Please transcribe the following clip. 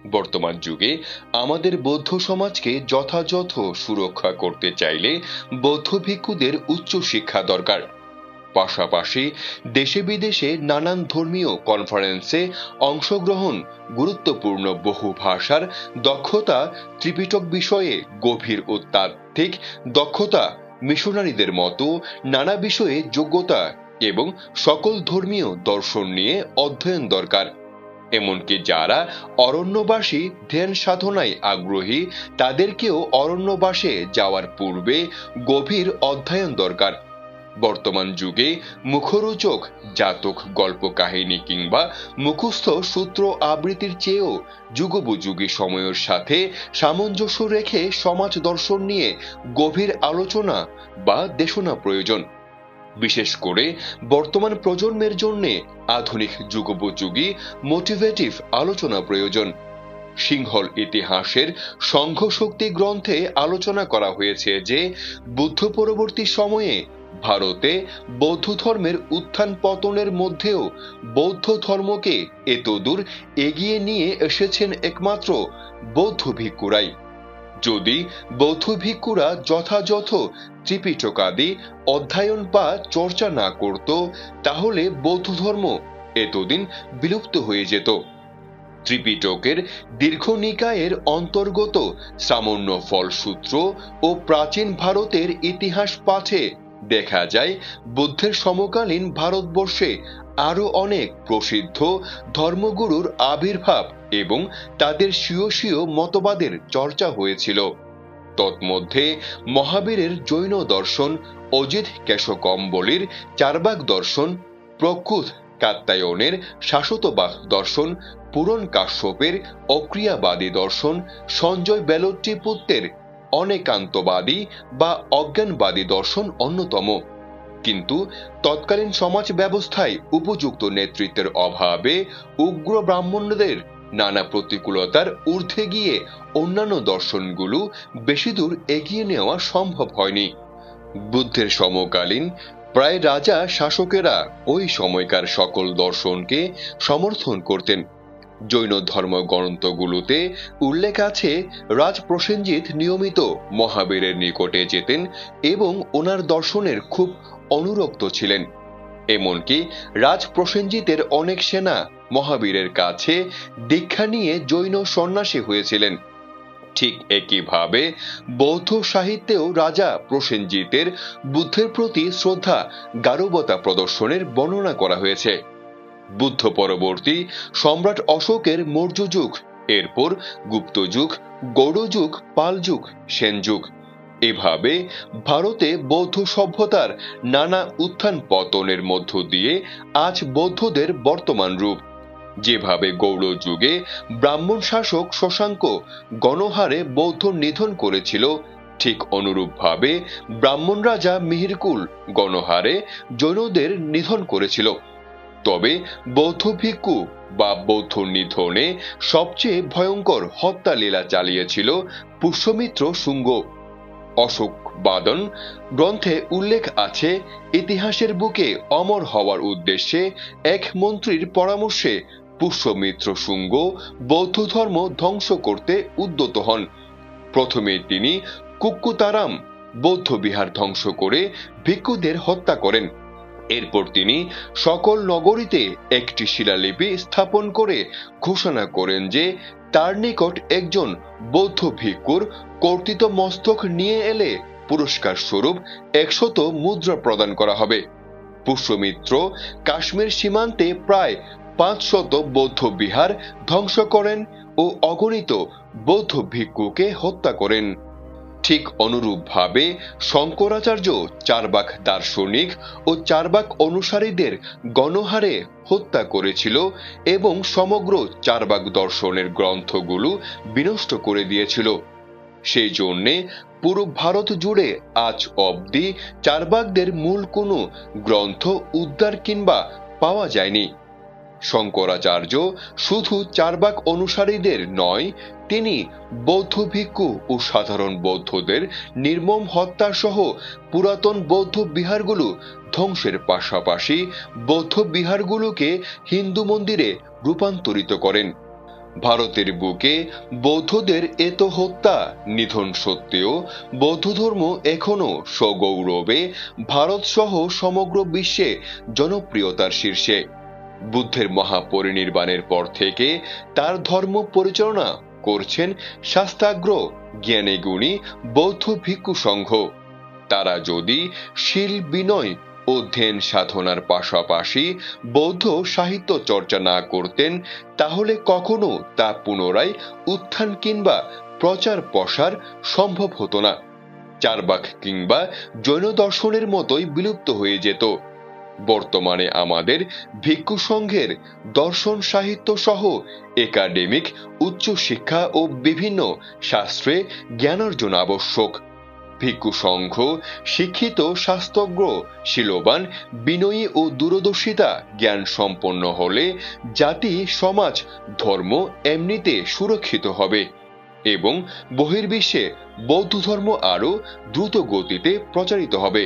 বর্তমান যুগে আমাদের বৌদ্ধ সমাজকে যথাযথ সুরক্ষা করতে চাইলে বৌদ্ধ ভিক্ষুদের উচ্চ শিক্ষা দরকার। পাশাপাশি দেশে বিদেশে নানান ধর্মীয় কনফারেন্সে অংশগ্রহণ, গুরুত্বপূর্ণ বহু ভাষার দক্ষতা, ত্রিপিটক বিষয়ে গভীর ও তাত্ত্বিক দক্ষতা, মিশনারিদের মতো নানা বিষয়ে যোগ্যতা এবং সকল ধর্মীয় দর্শন নিয়ে অধ্যয়ন দরকার। এমনকি যারা অরণ্যবাসী ধ্যান সাধনায় আগ্রহী তাদেরকেও অরণ্যবাসে যাওয়ার পূর্বে গভীর অধ্যয়ন দরকার। বর্তমান যুগে মুখরোচক জাতক গল্প কাহিনী কিংবা মুখস্থ সূত্র আবৃত্তির চেয়েও যুগোপযোগী সময়ের সাথে সামঞ্জস্য রেখে সমাজ দর্শন নিয়ে গভীর আলোচনা বা দেশনা প্রয়োজন। বিশেষ করে বর্তমান প্রজন্মের জন্য আধুনিক যুগোপযোগী মোটিভেটিভ আলোচনা প্রয়োজন। সিংহল ইতিহাসের সংঘ শক্তি গ্রন্থে আলোচনা করা হয়েছে যে বুদ্ধ পরবর্তী সময়ে ভারতে বৌদ্ধ ধর্মের উত্থান পতনের মধ্যেও বৌদ্ধ ধর্মকে এতদূর এগিয়ে নিয়ে এসেছেন একমাত্র বৌদ্ধ ভিক্ষুরাই। যদি বৌদ্ধ ভিক্ষুরা যথাযথ ত্রিপিটকাদি অধ্যয়ন বা চর্চা না করত তাহলে বৌদ্ধ ধর্ম এতদিন বিলুপ্ত হয়ে যেত। ত্রিপিটকের দীর্ঘ নিকায়ের অন্তর্গত সামান্য ফলসূত্র ও প্রাচীন ভারতের ইতিহাস পাঠে দেখা যায় বুদ্ধের সমকালীন ভারতবর্ষে আরো অনেক প্রসিদ্ধ ধর্মগুরুর আবির্ভাব এবং তাদের স্বীয় স্বীয় মতবাদের চর্চা হয়েছিল। তন্মধ্যে মহাবীরের জৈন দর্শন, অজিত কেশকম্বলীর চারবাক দর্শন, প্রকৃত কাত্যায়নের শাশ্বতবাদ দর্শন, পুরন কাশ্যপের অক্রিয়াবাদী দর্শন, সঞ্জয় বেলট্টিপুত্রের অনেকান্তবাদী বা অজ্ঞানবাদী দর্শন অন্যতম। কিন্তু তৎকালীন সমাজ ব্যবস্থায় উপযুক্ত নেতৃত্বের অভাবে উগ্র ব্রাহ্মণদের নানা প্রতিকূলতার ঊর্ধ্বে গিয়ে অন্যান্য দর্শনগুলো বেশি দূর এগিয়ে নেওয়া সম্ভব হয়নি। বুদ্ধের সমকালীন প্রায় রাজা শাসকেরা ওই সময়কার সকল দর্শনকে সমর্থন করতেন। জৈন ধর্ম গ্রন্থগুলোতে উল্লেখ আছে রাজ প্রসেনজিৎ নিয়মিত মহাবীরের নিকটে যেতেন এবং ওনার দর্শনের খুব অনুরক্ত ছিলেন। এমনকি রাজ প্রসেনজিতের অনেক সেনা মহাবীরের কাছে দীক্ষা নিয়ে জৈন সন্ন্যাসী হয়েছিলেন। ঠিক একইভাবে বৌদ্ধ সাহিত্যেও রাজা প্রসেনজিতের বুদ্ধের প্রতি শ্রদ্ধা, গারবতা প্রদর্শনের বর্ণনা করা হয়েছে। বুদ্ধ পরবর্তী সম্রাট অশোকের মৌর্য যুগ, এরপর গুপ্ত যুগ, গৌড় যুগ, পাল যুগ, সেন যুগ, এভাবে ভারতে বৌদ্ধ সভ্যতার নানা উত্থান পতনের মধ্য দিয়ে আজ বৌদ্ধদের বর্তমান রূপ। যেভাবে গৌড় যুগে ব্রাহ্মণ শাসক শশাঙ্ক গণহারে বৌদ্ধ নিধন করেছিল, ঠিক অনুরূপভাবে ব্রাহ্মণ রাজা মিহিরকুল গণহারে জৈনদের নিধন করেছিল। তবে বৌদ্ধ ভিক্ষু বা বৌদ্ধ নিধনে সবচেয়ে ভয়ঙ্কর হত্যালীলা চালিয়েছিল পুষ্যমিত্র শুঙ্গ। অশোক বাদন গ্রন্থে উল্লেখ আছে ইতিহাসের বুকে অমর হওয়ার উদ্দেশ্যে এক মন্ত্রীর পরামর্শে পুষ্যমিত্র শুঙ্গ বৌদ্ধ ধর্ম ধ্বংস করতে উদ্যত হন। প্রথমে তিনি কুক্কুতারাম বৌদ্ধ বিহার ধ্বংস করে ভিক্ষুদের হত্যা করেন। এরপর তিনি সকল নগরীতে একটি শিলালিপি স্থাপন করে ঘোষণা করেন যে তার নিকট একজন বৌদ্ধ ভিক্ষুর কর্তিত মস্তক নিয়ে এলে পুরস্কার স্বরূপ 100 মুদ্রা প্রদান করা হবে। পুষ্যমিত্র কাশ্মীর সীমান্তে প্রায় 500 বৌদ্ধ বিহার ধ্বংস করেন ও অগণিত বৌদ্ধ ভিক্ষুকে হত্যা করেন। ঠিক অনুরূপভাবে শঙ্করাচার্য চারবাক দার্শনিক ও চারবাক অনুসারীদের গণহারে হত্যা করেছিল এবং সমগ্র চারবাক দর্শনের গ্রন্থগুলো বিনষ্ট করে দিয়েছিল। সেই জন্যে পুরো ভারত জুড়ে আজ অবধি চারবাকদের মূল কোনো গ্রন্থ উদ্ধার কিংবা পাওয়া যায়নি। শঙ্করাচার্য শুধু চারবাক অনুসারীদের নয়, তিনি বৌদ্ধ ভিক্ষু ও সাধারণ বৌদ্ধদের নির্মম হত্যা সহ পুরাতন বৌদ্ধ বিহারগুলো ধ্বংসের পাশাপাশি বৌদ্ধ বিহারগুলোকে হিন্দু মন্দিরে রূপান্তরিত করেন। ভারতের বুকে বৌদ্ধদের এত হত্যা নিধন সত্ত্বেও বৌদ্ধ ধর্ম এখনো সগৌরবে ভারত সহ সমগ্র বিশ্বে জনপ্রিয়তার শীর্ষে। বুদ্ধের মহাপরিনির্বাণের পর থেকে তার ধর্ম পরিচালনা করছেন শাস্ত্রাজ্ঞ জ্ঞানী গুণী বৌদ্ধ ভিক্ষু সংঘ। তারা যদি শীল বিনয় ও ধ্যান সাধনার পাশাপাশি বৌদ্ধ সাহিত্য চর্চা না করতেন তাহলে কখনো তা পুনরায় উত্থান কিংবা প্রচার প্রসার সম্ভব হতো না। চারবাক কিংবা জৈন দর্শনের মতোই বিলুপ্ত হয়ে যেত। বর্তমানে আমাদের ভিক্ষু সংঘের দর্শন সাহিত্য সহ একাডেমিক উচ্চশিক্ষা ও বিভিন্ন শাস্ত্রে জ্ঞানার্জন আবশ্যক। ভিক্ষু সংঘ শিক্ষিত শাস্ত্রজ্ঞ শীলবান বিনয়ী ও দূরদর্শিতা জ্ঞান সম্পন্ন হলে জাতি সমাজ ধর্ম এমনিতে সুরক্ষিত হবে এবং বহির্বিশ্বে বৌদ্ধ ধর্ম আরো দ্রুত গতিতে প্রচারিত হবে।